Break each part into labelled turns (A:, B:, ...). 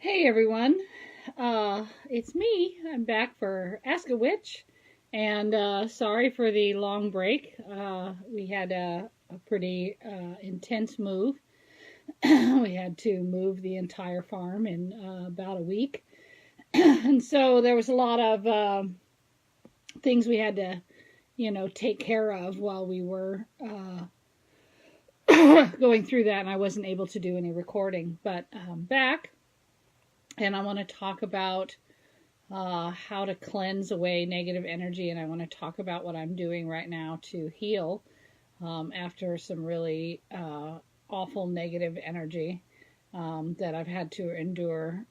A: Hey everyone, it's me. I'm back for Ask a Witch, and sorry for the long break. We had a pretty intense move. We had to move the entire farm in about a week, and so there was a lot of things we had to, take care of while we were going through that, and I wasn't able to do any recording. But back, and I want to talk about how to cleanse away negative energy. And I want to talk about what I'm doing right now to heal after some really awful negative energy that I've had to endure.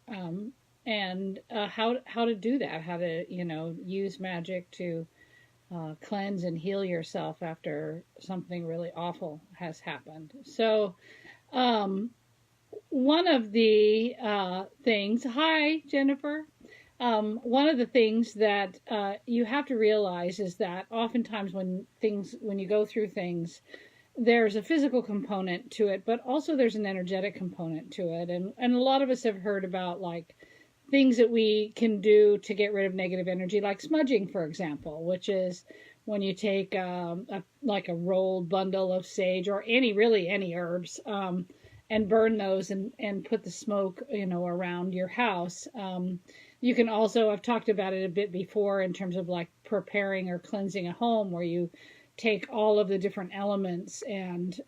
A: And how to do that, how to, use magic to cleanse and heal yourself after something really awful has happened. So, um, one of the things, hi, Jennifer. One of the things that you have to realize is that oftentimes when you go through things, there's a physical component to it, but also there's an energetic component to it. And a lot of us have heard about like things that we can do to get rid of negative energy, like smudging, for example, which is when you take like a rolled bundle of sage or any herbs, and burn those and put the smoke, around your house. You can also, I've talked about it a bit before in terms of like preparing or cleansing a home where you take all of the different elements and,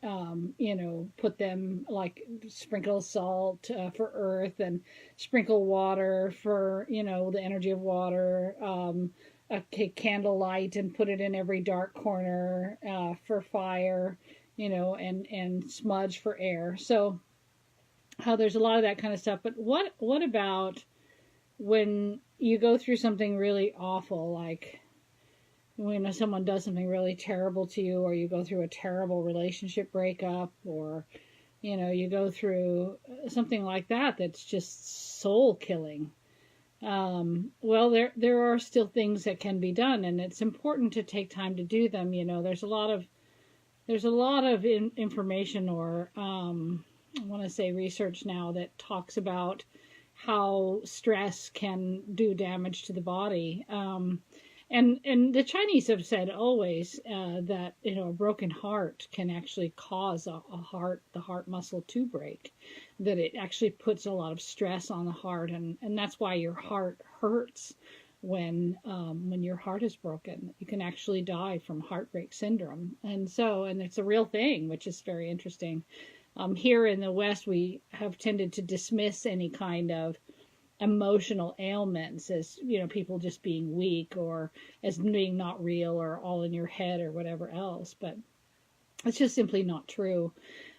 A: put them like sprinkle salt for earth and sprinkle water for, the energy of water, a candlelight and put it in every dark corner for fire, and smudge for air. So how there's a lot of that kind of stuff. But what about when you go through something really awful, like when someone does something really terrible to you, or you go through a terrible relationship breakup, or you go through something like that that's just soul killing. Well, there are still things that can be done, and it's important to take time to do them. There's a lot of information, or I want to say research now, that talks about how stress can do damage to the body. And the Chinese have said always that a broken heart can actually cause the heart muscle to break. That it actually puts a lot of stress on the heart, and that's why your heart hurts when your heart is broken. You can actually die from heartbreak syndrome, and it's a real thing, which is very interesting. Here in the West, we have tended to dismiss any kind of emotional ailments as people just being weak, or as being not real, or all in your head, or whatever else. But it's just simply not true.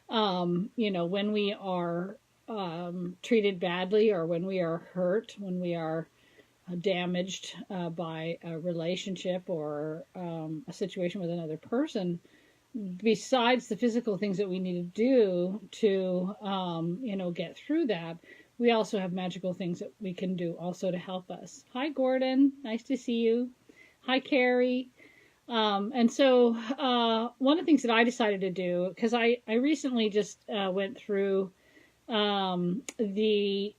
A: When we are treated badly, or when we are hurt, when we are damaged by a relationship, or a situation with another person, besides the physical things that we need to do to get through that, we also have magical things that we can do also to help us. Hi, Gordon. Nice to see you. Hi, Carrie. And so one of the things that I decided to do, because I recently just went through the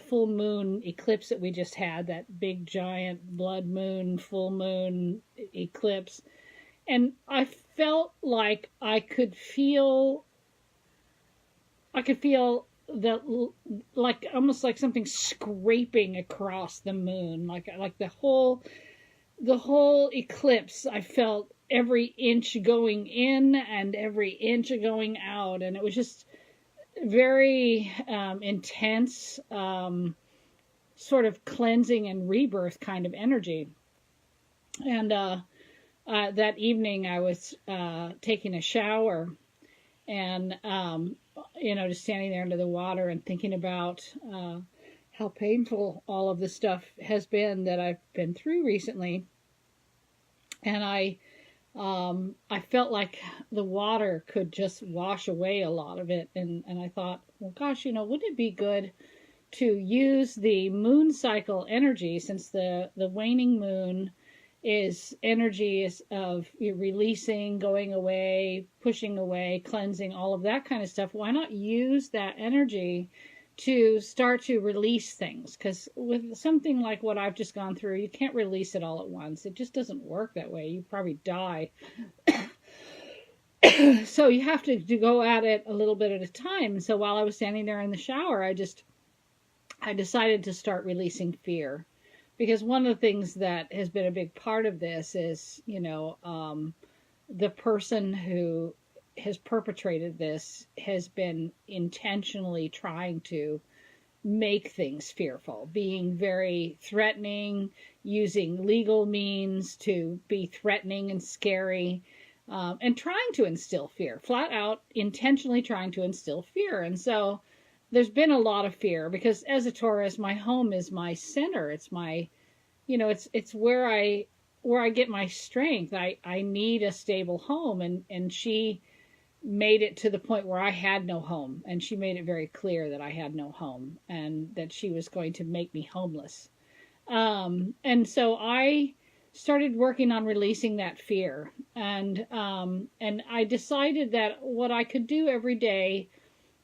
A: full moon eclipse that we just had, that big giant blood moon, full moon eclipse. And I felt like I could feel that, like almost like something scraping across the moon, like the whole eclipse. I felt every inch going in and every inch going out, and it was just very intense, sort of cleansing and rebirth kind of energy. And that evening I was taking a shower, and just standing there under the water and thinking about how painful all of the stuff has been that I've been through recently. And I felt like the water could just wash away a lot of it. And I thought, well, gosh, wouldn't it be good to use the moon cycle energy, since the waning moon is energy of releasing, going away, pushing away, cleansing, all of that kind of stuff. Why not use that energy to start to release things, because with something like what I've just gone through, you can't release it all at once. It just doesn't work that way. You probably die. So you have to go at it a little bit at a time. So while I was standing there in the shower, I decided to start releasing fear, because one of the things that has been a big part of this is, the person who has perpetrated this has been intentionally trying to make things fearful, being very threatening, using legal means to be threatening and scary, and trying to instill fear, flat out intentionally trying to instill fear. And so there's been a lot of fear, because as a Taurus, my home is my center. It's my, it's where I get my strength. I need a stable home. And she made it to the point where I had no home. And she made it very clear that I had no home and that she was going to make me homeless. And so I started working on releasing that fear. And I decided that what I could do every day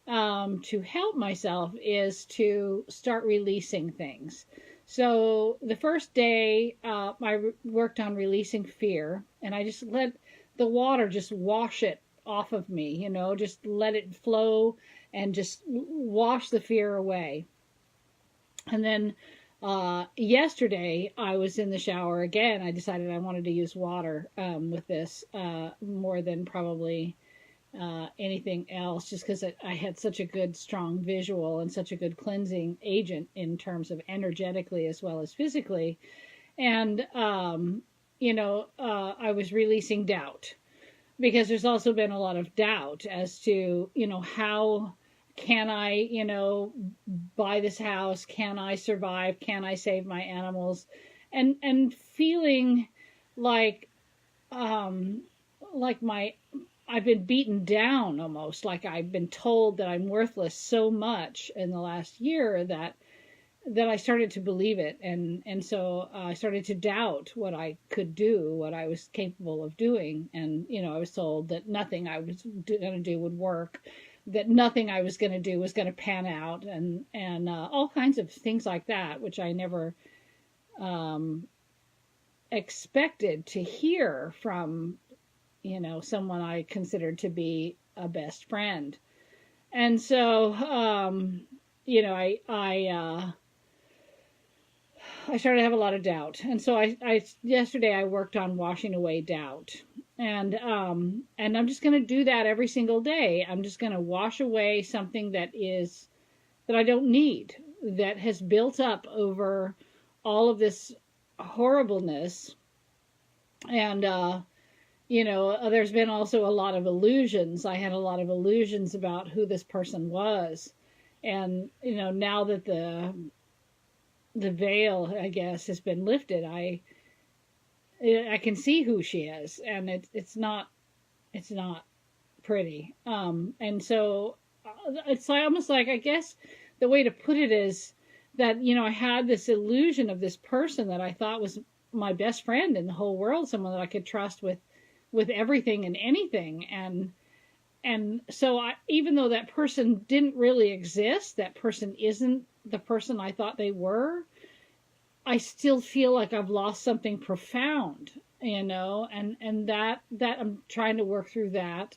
A: to help myself is to start releasing things. So the first day, I worked on releasing fear, and I just let the water just wash it off of me, just let it flow and just wash the fear away. And then yesterday I was in the shower again. I decided I wanted to use water with this more than probably anything else, just because I had such a good, strong visual and such a good cleansing agent in terms of energetically as well as physically. And, I was releasing doubt, because there's also been a lot of doubt as to, how can I, buy this house? Can I survive? Can I save my animals? And feeling like I've been beaten down almost, like I've been told that I'm worthless so much in the last year that I started to believe it. And so I started to doubt what I could do, what I was capable of doing. And, I was told that nothing I was going to do would work, that nothing I was going to do was going to pan out, and all kinds of things like that, which I never expected to hear from, someone I considered to be a best friend. And so, I started to have a lot of doubt. And so yesterday I worked on washing away doubt. And I'm just going to do that every single day. I'm just going to wash away something that I don't need, that has built up over all of this horribleness. And, there's been also a lot of illusions. I had a lot of illusions about who this person was. And, now that the veil, I guess, has been lifted, I can see who she is, and it's not pretty. And so it's almost like, I guess the way to put it is that, I had this illusion of this person that I thought was my best friend in the whole world, someone that I could trust with everything and anything. And so even though that person didn't really exist, that person isn't the person I thought they were, I still feel like I've lost something profound, and that I'm trying to work through that.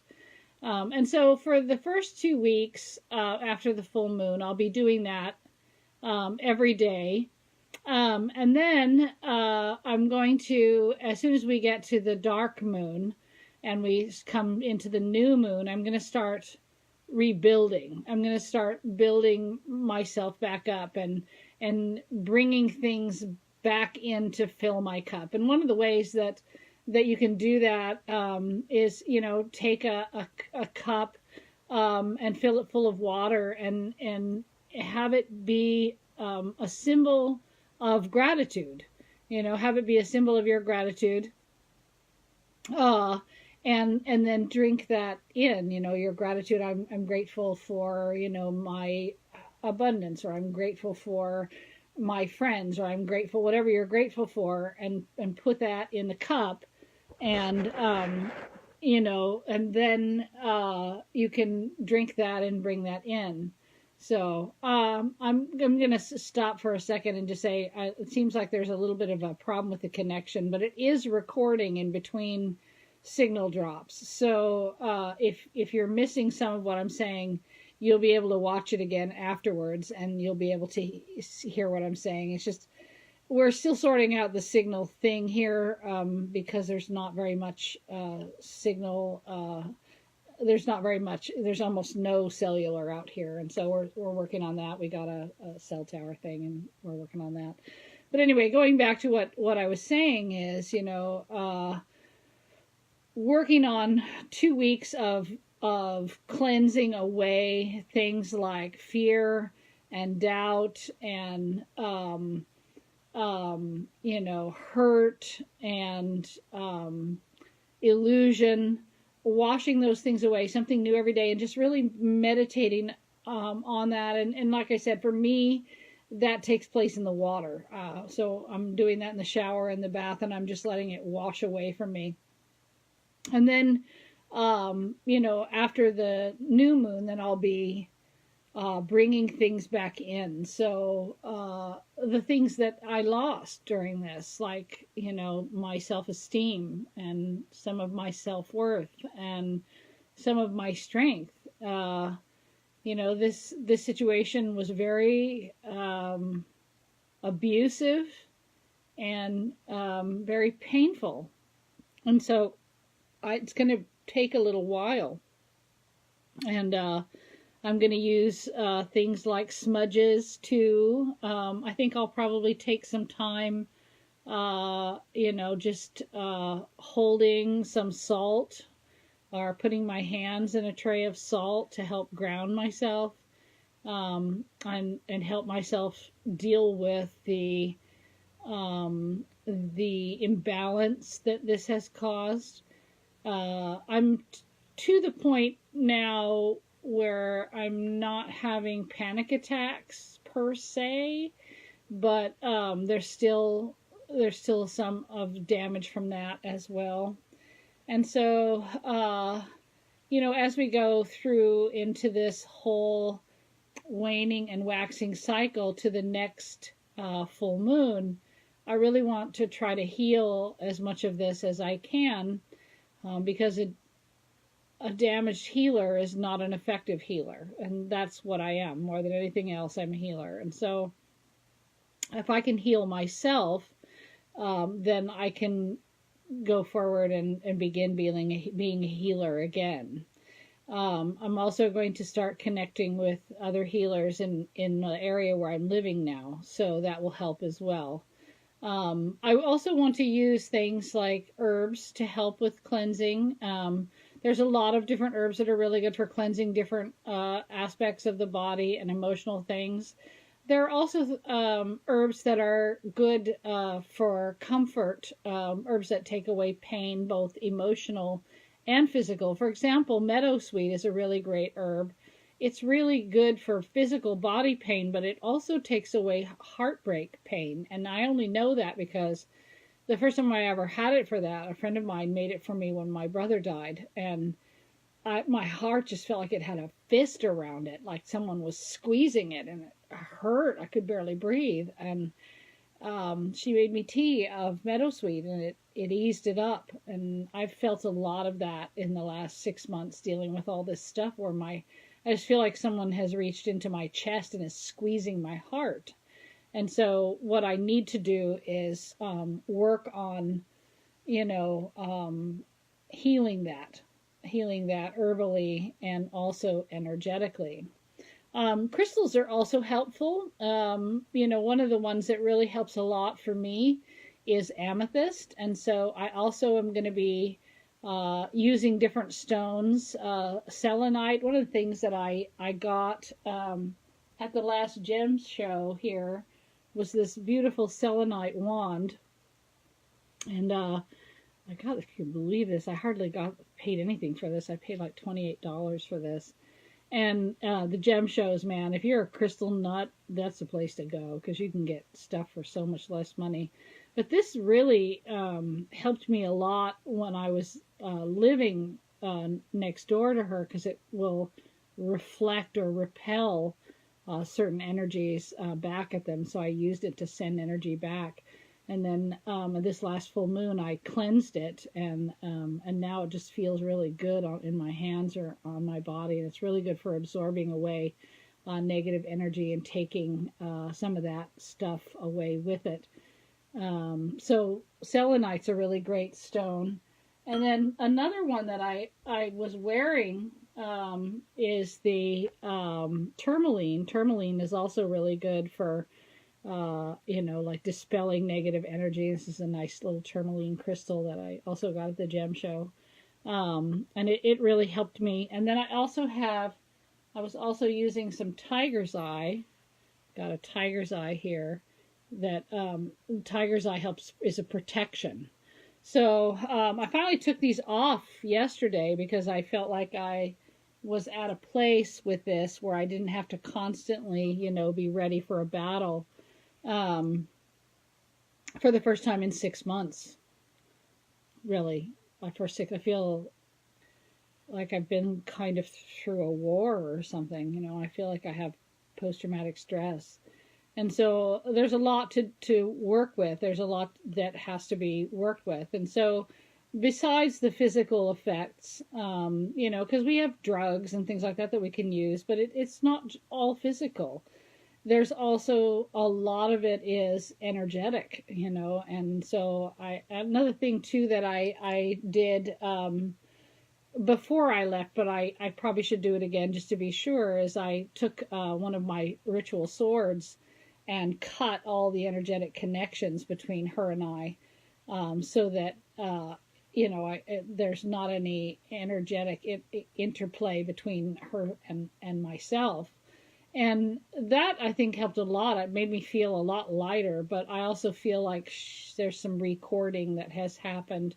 A: And so for the first 2 weeks after the full moon, I'll be doing that every day. And then I'm going to, as soon as we get to the dark moon and we come into the new moon, I'm going to start rebuilding. I'm going to start building myself back up and bringing things back in to fill my cup. And one of the ways that you can do that is, take a cup and fill it full of water and have it be a symbol of gratitude. Have it be a symbol of your gratitude. And then drink that in, your gratitude. I'm grateful for, my abundance, or I'm grateful for my friends, or I'm grateful, whatever you're grateful for, and put that in the cup. And, and then you can drink that and bring that in. So I'm going to stop for a second and just say it seems like there's a little bit of a problem with the connection, but it is recording in between signal drops. So if you're missing some of what I'm saying, you'll be able to watch it again afterwards, and you'll be able to hear what I'm saying. It's just we're still sorting out the signal thing here because there's not very much signal. There's not very much. There's almost no cellular out here, and so we're working on that. We got a cell tower thing, and we're working on that. But anyway, going back to what I was saying is, working on 2 weeks of cleansing away things like fear and doubt and hurt and illusion, washing those things away, something new every day, and just really meditating on that. And like I said, for me, that takes place in the water. So I'm doing that in the shower, in the bath, and I'm just letting it wash away from me. And then, after the new moon, then I'll be bringing things back in. So the things that I lost during this, like, my self-esteem and some of my self-worth and some of my strength. This situation was very abusive and very painful. And so it's going to take a little while. And I'm going to use things like smudges too. I think I'll probably take some time, just holding some salt or putting my hands in a tray of salt to help ground myself and help myself deal with the imbalance that this has caused. I'm to the point now where I'm not having panic attacks per se, but there's still some of damage from that as well. And so, as we go through into this whole waning and waxing cycle to the next full moon, I really want to try to heal as much of this as I can, because a damaged healer is not an effective healer, and that's what I am. More than anything else, I'm a healer. And so if I can heal myself, then I can go forward and begin being a healer again. I'm also going to start connecting with other healers in the area where I'm living now, so that will help as well. I also want to use things like herbs to help with cleansing. There's a lot of different herbs that are really good for cleansing different aspects of the body and emotional things. There are also herbs that are good for comfort, herbs that take away pain, both emotional and physical. For example, meadowsweet is a really great herb. It's really good for physical body pain, but it also takes away heartbreak pain. And I only know that because the first time I ever had it for that, a friend of mine made it for me when my brother died. And my heart just felt like it had a fist around it, like someone was squeezing it, and it hurt. I could barely breathe. And she made me tea of meadowsweet, and it eased it up. And I've felt a lot of that in the last 6 months dealing with all this stuff where I just feel like someone has reached into my chest and is squeezing my heart. And so what I need to do is work on, healing that herbally and also energetically. Crystals are also helpful. One of the ones that really helps a lot for me is amethyst. And so I also am going to be using different stones. Selenite, one of the things that I got at the last Gems show here was this beautiful selenite wand. And I got, if you can believe this, I hardly paid anything for this. I paid like $28 for this. And the gem shows, man, if you're a crystal nut, that's the place to go, because you can get stuff for so much less money. But this really helped me a lot when I was living next door to her, because it will reflect or repel certain energies back at them. So I used it to send energy back. And then this last full moon, I cleansed it, and now it just feels really good in my hands or on my body, and it's really good for absorbing away negative energy and taking some of that stuff away with it. So selenite's a really great stone. And then another one that I was wearing is the tourmaline. Tourmaline is also really good for, like dispelling negative energy. This is a nice little tourmaline crystal that I also got at the gem show. And it really helped me. And then I was also using some tiger's eye. Got a tiger's eye here. That tiger's eye is a protection. So I finally took these off yesterday because I felt like I was at a place with this where I didn't have to constantly, be ready for a battle for the first time in 6 months. Really, I feel like I've been kind of through a war or something. I feel like I have post-traumatic stress. And so there's a lot to work with. There's a lot that has to be worked with. And so besides the physical effects, because we have drugs and things like that we can use, but it's not all physical. There's also a lot of it is energetic, and so another thing too that I did before I left, but I probably should do it again just to be sure, is I took one of my ritual swords and cut all the energetic connections between her and I, so that, there's not any energetic interplay between her and myself. And that, I think, helped a lot. It made me feel a lot lighter, but I also feel like there's some recording that has happened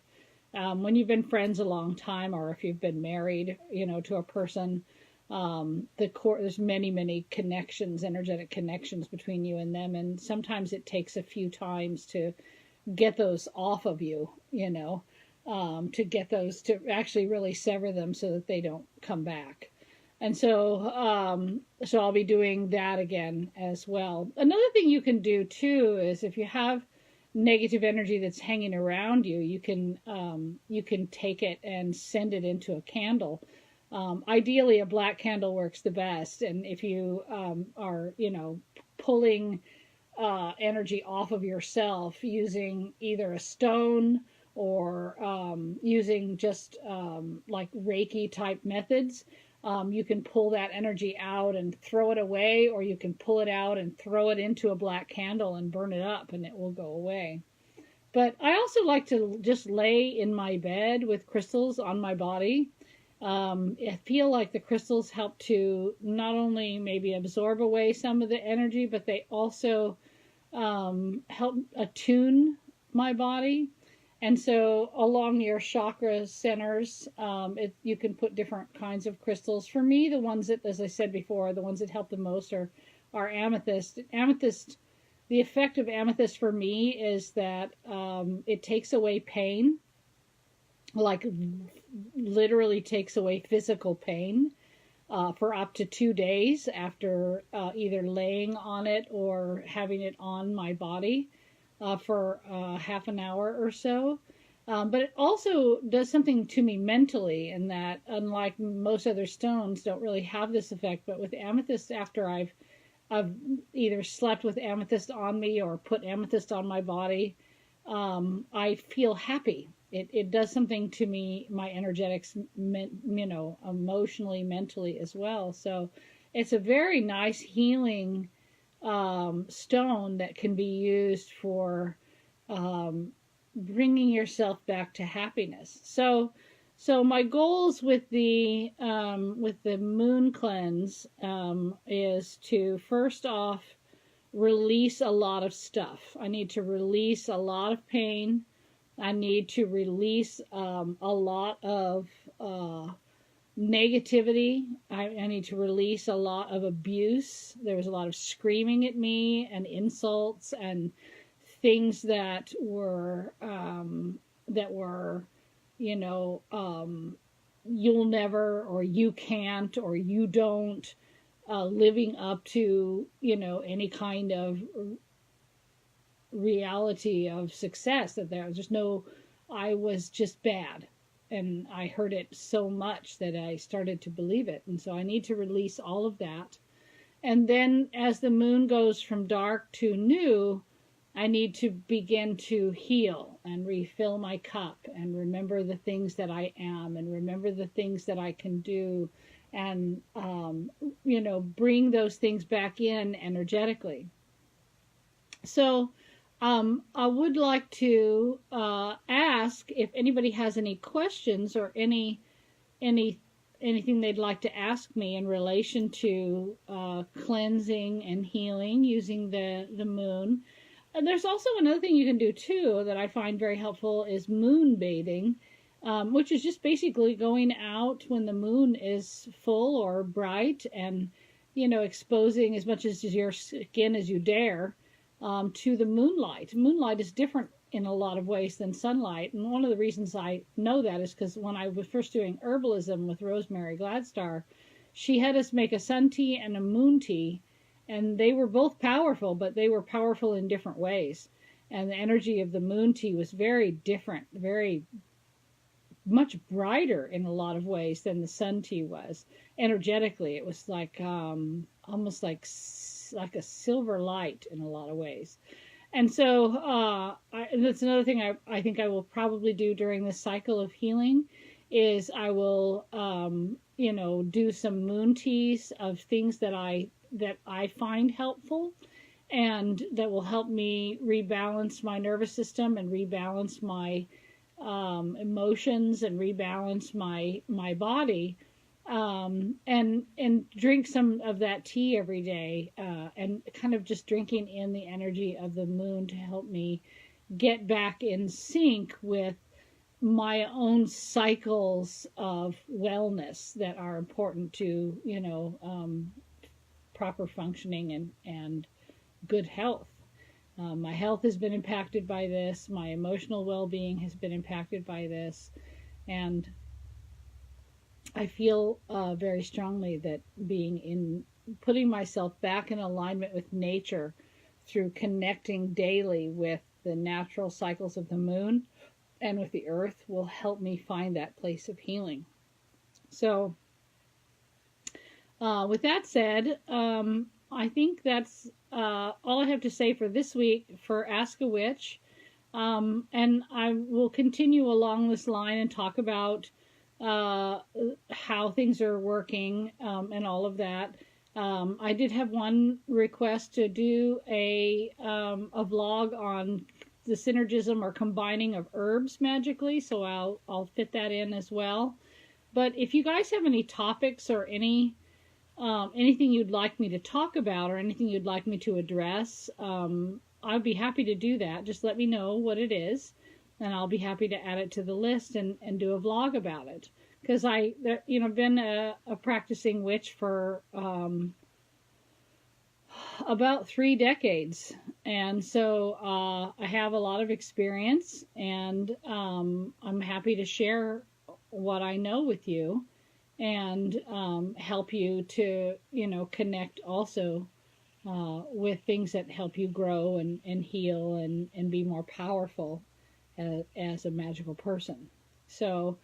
A: when you've been friends a long time, or if you've been married, to a person. There's many connections, energetic connections between you and them, and sometimes it takes a few times to get those off of you, to get those, to actually really sever them so that they don't come back. And so I'll be doing that again as well. Another thing you can do too is if you have negative energy that's hanging around you, you can take it and send it into a candle. Ideally, a black candle works the best. And if you are, pulling energy off of yourself using either a stone or using just like Reiki type methods, you can pull that energy out and throw it away, or you can pull it out and throw it into a black candle and burn it up, and it will go away. But I also like to just lay in my bed with crystals on my body. I feel like the crystals help to not only maybe absorb away some of the energy, but they also help attune my body. And so along your chakra centers, you can put different kinds of crystals. For me, the ones that, as I said before, the ones that help the most are amethyst. Amethyst, the effect of amethyst for me is that it takes away pain, like literally takes away physical pain for up to 2 days after either laying on it or having it on my body. For half an hour or so. But it also does something to me mentally, in that, unlike most other stones, don't really have this effect. But with amethyst, after I've either slept with amethyst on me or put amethyst on my body, I feel happy. It does something to me, my energetics, emotionally, mentally as well. So it's a very nice healing stone that can be used for bringing yourself back to happiness. So my goals with the moon cleanse is to, first off, release a lot of stuff. I need to release a lot of pain. I need to release a lot of negativity. I need to release a lot of abuse. There was a lot of screaming at me and insults and things that were you'll never, or you can't, or you don't, living up to, any kind of reality of success, that there was just no, I was just bad. And I heard it so much that I started to believe it. And so I need to release all of that. And then as the moon goes from dark to new, I need to begin to heal and refill my cup and remember the things that I am and remember the things that I can do, and, bring those things back in energetically. So I would like to ask if anybody has any questions or anything they'd like to ask me in relation to cleansing and healing using the moon. And there's also another thing you can do too that I find very helpful is moon bathing, which is just basically going out when the moon is full or bright and, exposing as much as your skin as you dare to the moonlight. Moonlight is different in a lot of ways than sunlight. And one of the reasons I know that is because when I was first doing herbalism with Rosemary Gladstar, she had us make a sun tea and a moon tea. And they were both powerful, but they were powerful in different ways. And the energy of the moon tea was very different, very much brighter in a lot of ways than the sun tea was. Energetically, it was like almost like a silver light in a lot of ways. And so that's another thing I think I will probably do during this cycle of healing is I will, do some moon teas of things that I find helpful and that will help me rebalance my nervous system and rebalance my emotions and rebalance my body, and drink some of that tea every day, and kind of just drinking in the energy of the moon to help me get back in sync with my own cycles of wellness that are important to, proper functioning and good health. My health has been impacted by this. My emotional well-being has been impacted by this. And I feel very strongly that putting myself back in alignment with nature through connecting daily with the natural cycles of the moon and with the earth will help me find that place of healing. So with that said, I think that's all I have to say for this week for Ask a Witch. And I will continue along this line and talk about how things are working and all of that. I did have one request to do a vlog on the synergism or combining of herbs magically, so I'll fit that in as well. But if you guys have any topics or anything you'd like me to talk about or anything you'd like me to address, I'd be happy to do that. Just let me know what it is, and I'll be happy to add it to the list and do a vlog about it. Because I've been a practicing witch for about 3 decades, and so I have a lot of experience, and I'm happy to share what I know with you and help you to, connect also with things that help you grow and heal and be more powerful as a magical person. So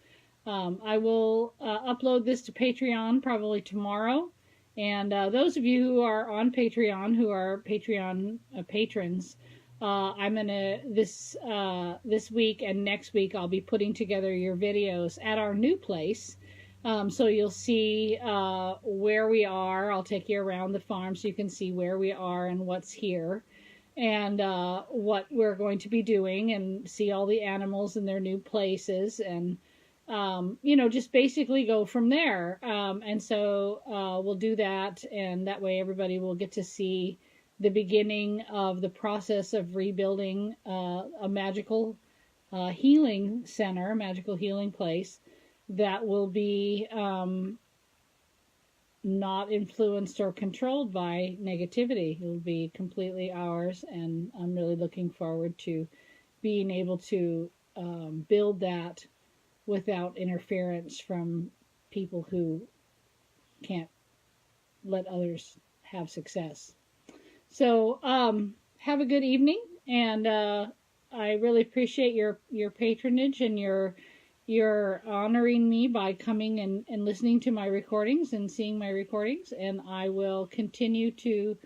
A: I will upload this to Patreon probably tomorrow. And those of you who are on Patreon, who are Patreon patrons, I'm gonna this week and next week I'll be putting together your videos at our new place. So you'll see where we are. I'll take you around the farm so you can see where we are and what's here, and what we're going to be doing, and see all the animals in their new places, and just basically go from there. And so we'll do that, and that way everybody will get to see the beginning of the process of rebuilding a magical healing center, a magical healing place that will be not influenced or controlled by negativity. It will be completely ours, and I'm really looking forward to being able to build that without interference from people who can't let others have success. So have a good evening, and I really appreciate your patronage and your honoring me by coming and listening to my recordings and seeing my recordings, and I will continue to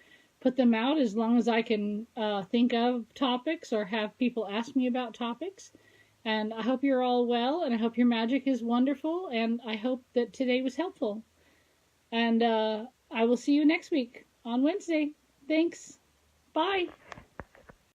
A: put them out as long as I can think of topics or have people ask me about topics. And I hope you're all well, and I hope your magic is wonderful, and I hope that today was helpful. And I will see you next week on Wednesday. Thanks. Bye.